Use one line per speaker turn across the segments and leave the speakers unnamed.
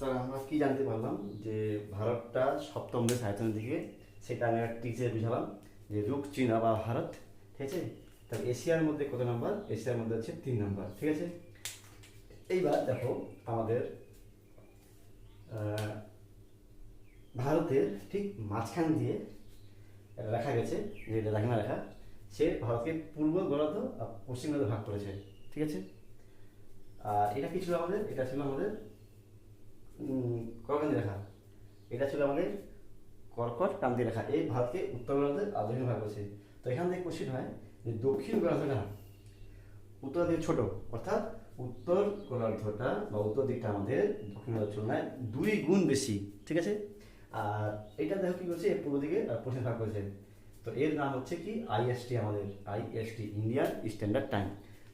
তাহলে আমরা কি জানতে পারলাম যে ভারতটা সপ্তম দেশ আয়তনের দিকে, সেটা আমি একটা টিচে বুঝালাম যে রুশ, চীনা বা ভারত, ঠিক আছে। তাহলে এশিয়ার মধ্যে কত নাম্বার? এশিয়ার মধ্যে হচ্ছে 3 নাম্বার, ঠিক আছে। এইবার দেখো আমাদের ভারতের ঠিক মাঝখান দিয়ে রেখা গেছে, যে দাক্ষিণা রেখা, সে ভারতকে পূর্ব গোলার্ধ আর পশ্চিম গোলার্ধে ভাগ করেছে, ঠিক আছে। আর এটা কি ছিল আমাদের? এটা ছিল আমাদের কর্কট রেখা। এটা ছিল আমাদের কর্কট ক্রান্তি রেখা। এই ভারতকে উত্তর গোলার্ধে আর দক্ষিণ ভাগ করেছে। তো এখান থেকে কোশ্চেন হয় যে দক্ষিণ গোলার্ধটা উত্তর দিকে ছোট, অর্থাৎ উত্তর গোলার্ধটা বা উত্তর দিকটা আমাদের দক্ষিণ গোলার্ধের তুলনায় 2 গুণ বেশি, ঠিক আছে। আর এটা দেখো কি করছে, পূর্ব দিকে আর পশ্চিম ভাগ করেছে। তো এর নাম হচ্ছে কি আইএসটি, আমাদের আইএসটি, ইন্ডিয়ান স্ট্যান্ডার্ড টাইম,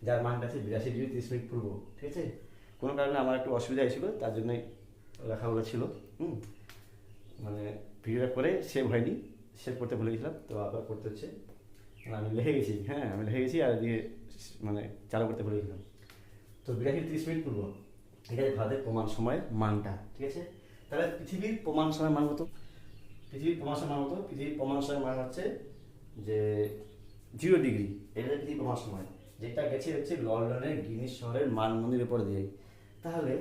যার মানটা আছে 82°30' পূর্ব, ঠিক আছে। কোনো কারণে আমার একটু অসুবিধা হয়েছিল, তার জন্যই লেখাগুলো ছিল। মানে ভিডিওটা করে সেভ হয়নি, সেভ করতে ভুলে গেছিলাম, তো আবার করতে হচ্ছে। আমি লিখে গেছি, হ্যাঁ আমি লিখে গেছি, আর দিয়ে মানে চালু করতে ভুলে গেছিলাম। তো 82-30' পূর্ব, এটা ভারতের প্রমাণ সময়ের মানটা, ঠিক আছে। তাহলে পৃথিবীর প্রমাণ সময়ের মান কত? পৃথিবীর প্রমাণ সময় মান কত? পৃথিবীর প্রমাণ সময়ের মান হচ্ছে যে 0°। এটা পৃথিবীর প্রমাণ সময়, যেটা গেছে হচ্ছে লন্ডনের গিনিস শহরের মানমন্দিরের উপর দিয়ে। তাহলে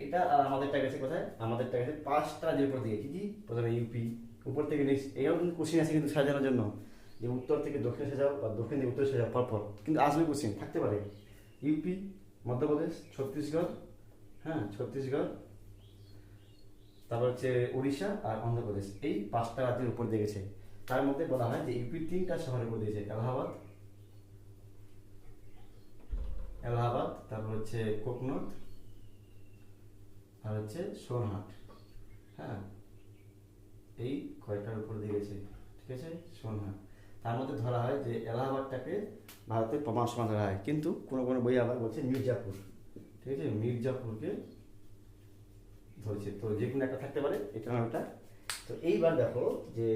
এটা আর আমাদেরটা গেছে কোথায়? আমাদেরটা গেছে 5টা রাজ্যের উপর দিয়ে। কি কি? প্রথমে ইউপি, উপর থেকে নেক্সট। এটাও কিন্তু কোশ্চিন আছে কিন্তু সাজানোর জন্য, যে উত্তর থেকে দক্ষিণে সাজাও বা দক্ষিণ থেকে উত্তরে সাজাও পরপর, কিন্তু আসবে কোশ্চিন থাকতে পারে। ইউপি, মধ্যপ্রদেশ, ছত্তিশগড়, হ্যাঁ ছত্তিশগড়, তারপর হচ্ছে উড়িষ্যা আর অন্ধ্রপ্রদেশ, এই 5টা রাজ্যের উপর দিয়ে গেছে। তার মধ্যে বলা হয় যে ইউপির 3টা শহরের উপর দিয়েছে, এলাহাবাদ, এলাহাবাদ, তারপর হচ্ছে কোকনদ, আর হচ্ছে সোনহাট, হ্যাঁ এই কয়টার উপর দিয়ে গেছে, ঠিক আছে, সোনহাট। তার মধ্যে ধরা হয় যে এলাহাবাদটাকে ভারতের প্রমাণ সময় ধরা হয়, কিন্তু কোনো কোনো বই আবার বলছে মির্জাপুর, ঠিক আছে, মির্জাপুরকে ধরছে। তো যে কোনো একটা থাকতে পারে, এটা না ওটা। তো এইবার দেখো যে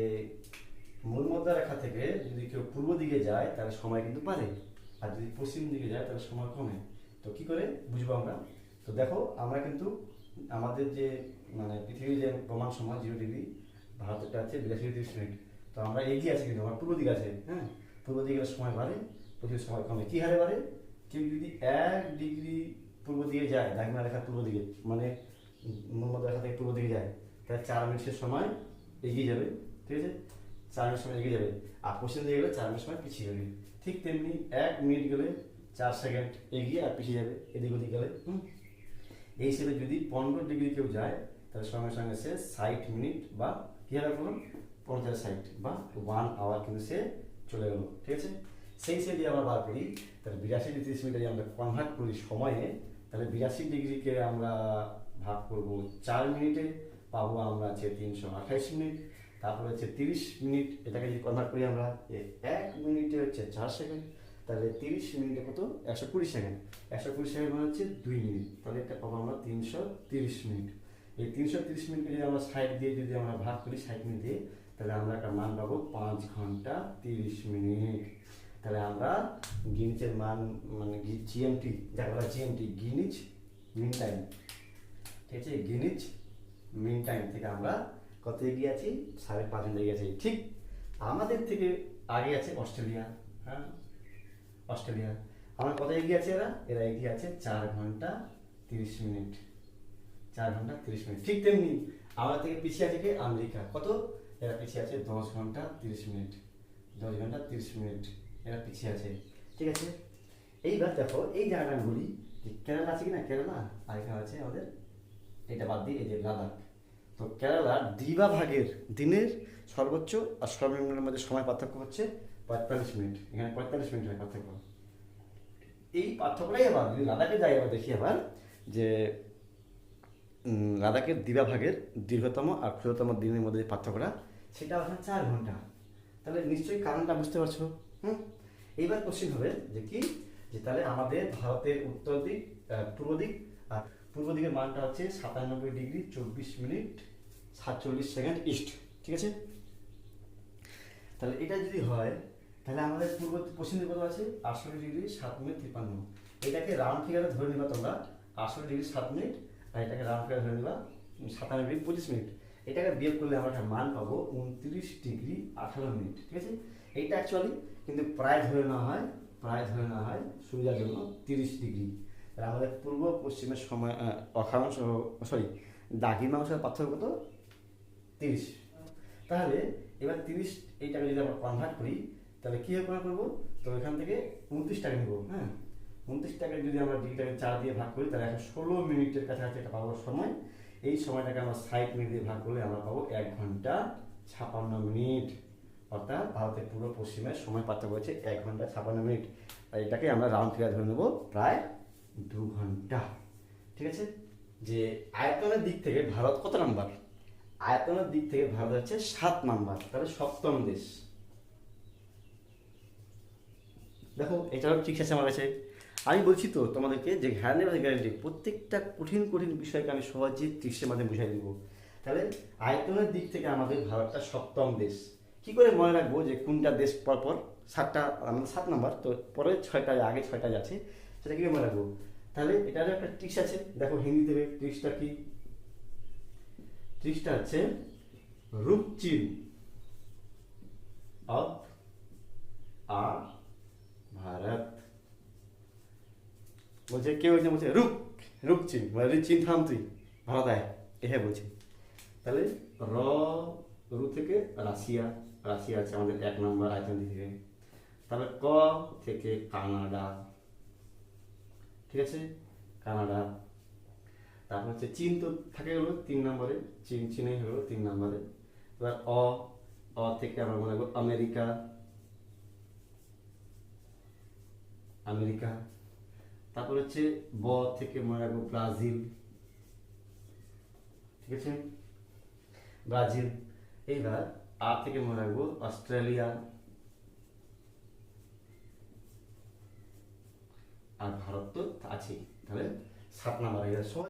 মূলমধ্যা রেখা থেকে যদি কেউ পূর্ব দিকে যায় তাহলে সময় কিন্তু বাড়ে, আর যদি পশ্চিম দিকে যায় তাহলে সময় কমে। তো কি করে বুঝবো আমরা? তো দেখো আমরা কিন্তু আমাদের যে মানে পৃথিবীর যে প্রমাণ সময় 0°, ভারতেরটা আছে 82°30'। তো আমরা এগিয়ে আছি, কিন্তু আমার পূর্ব দিকে আছে, হ্যাঁ পূর্ব দিকে সময় বাড়ে, পশ্চিম সময় কমে। কী হারে বাড়ে? কেউ যদি 1° পূর্ব দিকে যায়, দাক্ষিণা রেখার পূর্ব দিকে, মানে মূলমধ্যা রেখা থেকে পূর্ব দিকে যায়, তাহলে 4 মিনিটের সময় এগিয়ে যাবে, ঠিক আছে, 4 মিনিট সময় এগিয়ে যাবে। আর পশ্চিম দিকে গেলে 4 মিনিট সময় পিছিয়ে যাবে। ঠিক তেমনি 1 মিনিট গেলে 4 সেকেন্ড এগিয়ে আর পিছিয়ে যাবে এদিক ওদিক গেলে। এই হিসেবে যদি 15° কেউ যায়, তাহলে সঙ্গে সঙ্গে সে 60 মিনিট বা কী হবে বলুন, 50-60 বা 1 আওয়ার কিন্তু সে চলে গেল, ঠিক আছে। সেই হিসেবে যদি আমরা বার করি, তাহলে 82°30' যদি আমরা কনভার্ট করি সময়ে, তাহলে 82°কে আমরা ভাগ করব 4 মিনিটে, পাবো আমরা হচ্ছে 328 মিনিট। তারপরে হচ্ছে 30 মিনিট, এটাকে যদি কনভার্ট করি আমরা, 1 মিনিটে হচ্ছে 4 সেকেন্ড, তাহলে 30 মিনিটে কত? 120 সেকেন্ড। 120 সেকেন্ড মানে হচ্ছে 2 মিনিট, তাহলে এটা পাবো আমরা 330 মিনিট। এই 330 মিনিটকে যদি আমরা 60 দিয়ে যদি আমরা ভাগ করি, 60 মিনিট দিয়ে, তাহলে আমরা একটা মান পাবো 5 ঘন্টা 30 মিনিট। তাহলে আমরা গিনিচের মান, মানে জিএমটি, যাকে বলা জিএমটি, গিনিচ মিন টাইম, ঠিক আছে, গিনিচ মিন টাইম থেকে আমরা কত এগিয়ে আছি? 5.5 ঘন্টা এগিয়ে আছি। ঠিক আমাদের থেকে আগে আছে অস্ট্রেলিয়া, হ্যাঁ অস্ট্রেলিয়া। আমরা কত এগিয়ে আছে? এরা এগিয়ে আছে 4 ঘন্টা 30 মিনিট, 4 ঘন্টা 30 মিনিট। ঠিক তেমনি আমাদের থেকে পিছিয়ে আছে কি আমেরিকা, কত? এরা পিছিয়ে আছে 10 ঘন্টা 30 মিনিট, 10 ঘন্টা 30 মিনিট এরা পিছিয়ে আছে, ঠিক আছে। এইবার দেখো এই জায়গাটা বলি যে কেরালা আছে কি না, কেরালা, আর এখানে আছে আমাদের এটা বাদ দিয়ে এই যে লাদাখ। তো কেরালার দিবাভাগের দিনের সর্বোচ্চ আর সর্বনিম্নের মধ্যে সময় পার্থক্য হচ্ছে 45 মিনিট, এখানে 45 মিনিট হয় পার্থক্য। এই পার্থক্যটাই আবার যদি লাদাখে যাই, আবার দেখি আবার যে লাদাখের দিবাভাগের দীর্ঘতম আর ক্ষুদ্রতম দিনের মধ্যে যে পার্থক্যটা, সেটা ওখানে 4 ঘন্টা। তাহলে নিশ্চয়ই কারণটা বুঝতে পারছো। এইবার কোশ্চেন হবে যে কি, যে তাহলে আমাদের ভারতের উত্তর দিক, পূর্ব দিক, আর পূর্ব দিকের মানটা হচ্ছে 97°24'47" ইস্ট, ঠিক আছে। তাহলে এটা যদি হয়, তাহলে আমাদের পূর্ব পশ্চিম দিকে কত আছে? 68°7'53". এটাকে রাউন্ড ফিগারে ধরে নিবা তোমরা, 68°7', আর এটাকে রাউন্ড ফিগারে ধরে নিবা 27 মিনিট 25 মিনিট, এটাকে বিয়োগ করলে আমরা একটা মান পাবো 29 ডিগ্রি 18 মিনিট। ঠিক আছে, এইটা অ্যাকচুয়ালি কিন্তু প্রায় ধরে নেওয়া হয় সুবিধার জন্য 30 ডিগ্রি। তাহলে আমাদের পূর্ব পশ্চিমের সময় অক্ষাংশ দ্রাঘিমাংশের পার্থক্য কত? 30। তাহলে এবার 30 এইটাকে যদি আমরা কনভার্ট করি তাহলে কী করে করবো? তো এখান থেকে 29 টাকা নেবো। হ্যাঁ, 29 টাকা যদি আমরা ডিগ্রিটাকে 4 দিয়ে ভাগ করি তাহলে 116 মিনিটের কাছাকাছি একটা পাবো সময়। এই সময়টাকে আমরা 60 মিনিট দিয়ে ভাগ করলে আমরা পাবো 1 ঘন্টা 56 মিনিট। অর্থাৎ ভারতের পূর্ব পশ্চিমের সময় পার্থক্য হচ্ছে 1 ঘন্টা 56 মিনিট। আর এটাকে আমরা রাউন্ড ফিগার ধরে নেবো প্রায় 2 ঘন্টা। ঠিক আছে, যে আয়তনের দিক থেকে ভারত কত নাম্বার? আয়তনের দিক থেকে ভারত হচ্ছে 7 নাম্বার, তাহলে 7ম দেশ। দেখো এটাও ঠিক আছে আমার কাছে। আমি বলছি তো তোমাদেরকে যে গ্যারান্টি প্রত্যেকটা কঠিন বিষয়কে আমি সহজে 30-এর মাধ্যমে বুঝাই দেবো। তাহলে আয়তনের দিক থেকে আমাদের ভারতটা 7ম দেশ। কি করে মনে রাখবো যে কোনটা দেশ পরপর? 7টা, আমাদের 7 নাম্বার, তো পরে 6টা, আগে 6টা আছে, সেটা কীভাবে মনে রাখবো? তাহলে এটারও একটা ট্রিক্স আছে। দেখো হিন্দিতে ট্রিক্সটা কি? ট্রিক্সটা হচ্ছে রূপচিন অফ আ ভারত। বলছে কেউ একজন বলছে রূপচিন, মানে চিন থাম তুই, ভারত আয়, এহে বলছে। তাহলে রু থেকে রাশিয়া আছে আমাদের 1 নম্বর আয়তন থেকে। তাহলে ক থেকে কানাডা, ঠিক আছে, কানাডা। তারপর হচ্ছে চীন তো থাকে গেলো 3 নম্বরে, চীনে হলো 3 নম্বরে। এবার অ থেকে আমরা মনে করবো আমেরিকা। তারপর হচ্ছে ব থেকে মনে রাখবো ব্রাজিল। ঠিক আছে, ব্রাজিল। এইবার আ থেকে মনে রাখবো অস্ট্রেলিয়া। আর ভারত তো আছেই। তাহলে 7 নাম্বার হয়ে গেছে।